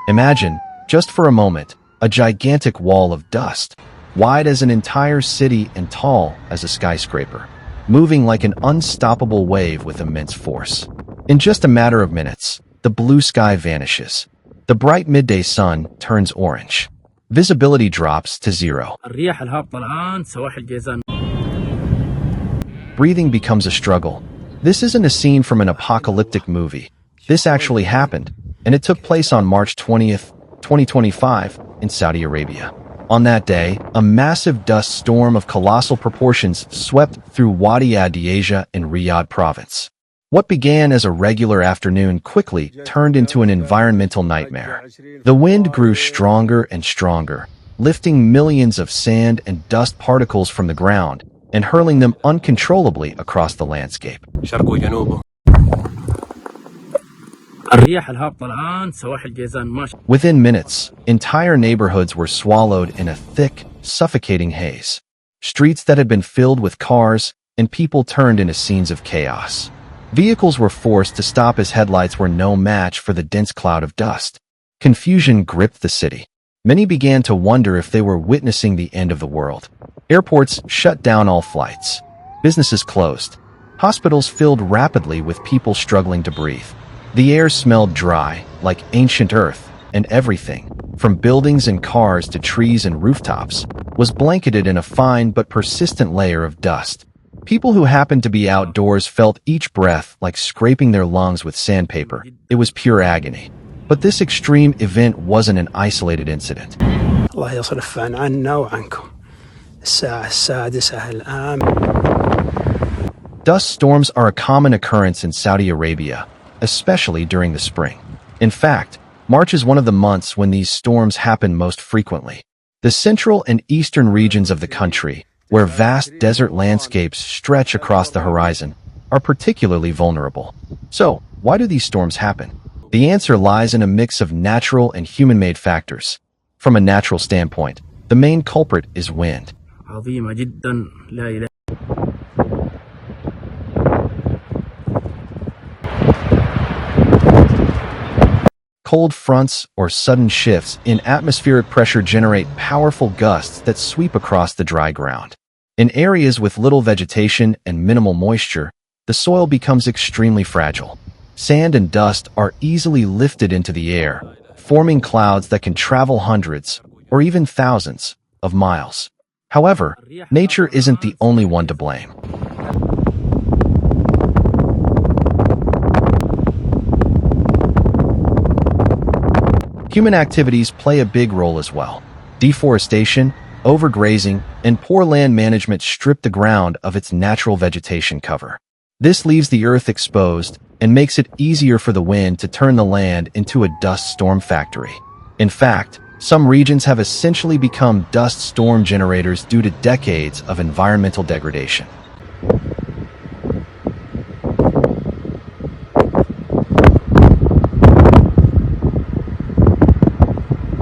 Imagine, just for a moment, a gigantic wall of dust, wide as an entire city and tall as a skyscraper, moving like an unstoppable wave with immense force. In just a matter of minutes, the blue sky vanishes. The bright midday sun turns orange. Visibility drops to zero. Breathing becomes a struggle. This isn't a scene from an apocalyptic movie. This actually happened, and it took place on March 20th, 2025, in Saudi Arabia. On that day, a massive dust storm of colossal proportions swept through Wadi al-Deasia in Riyadh province. What began as a regular afternoon quickly turned into an environmental nightmare. The wind grew stronger and stronger, lifting millions of sand and dust particles from the ground and hurling them uncontrollably across the landscape. Within minutes, entire neighborhoods were swallowed in a thick, suffocating haze. Streets that had been filled with cars and people turned into scenes of chaos. Vehicles were forced to stop as headlights were no match for the dense cloud of dust. Confusion gripped the city. Many began to wonder if they were witnessing the end of the world. Airports shut down all flights. Businesses closed. Hospitals filled rapidly with people struggling to breathe. The air smelled dry, like ancient earth, and everything, from buildings and cars to trees and rooftops, was blanketed in a fine but persistent layer of dust. People who happened to be outdoors felt each breath like scraping their lungs with sandpaper. It was pure agony. But this extreme event wasn't an isolated incident. Dust storms are a common occurrence in Saudi Arabia, especially during the spring. In fact, March is one of the months when these storms happen most frequently. The central and eastern regions of the country, where vast desert landscapes stretch across the horizon, are particularly vulnerable. So, why do these storms happen? The answer lies in a mix of natural and human-made factors. From a natural standpoint, the main culprit is wind. Cold fronts or sudden shifts in atmospheric pressure generate powerful gusts that sweep across the dry ground. In areas with little vegetation and minimal moisture, the soil becomes extremely fragile. Sand and dust are easily lifted into the air, forming clouds that can travel hundreds or even thousands of miles. However, nature isn't the only one to blame. Human activities play a big role as well. Deforestation, overgrazing, and poor land management strip the ground of its natural vegetation cover. This leaves the earth exposed and makes it easier for the wind to turn the land into a dust storm factory. In fact, some regions have essentially become dust storm generators due to decades of environmental degradation.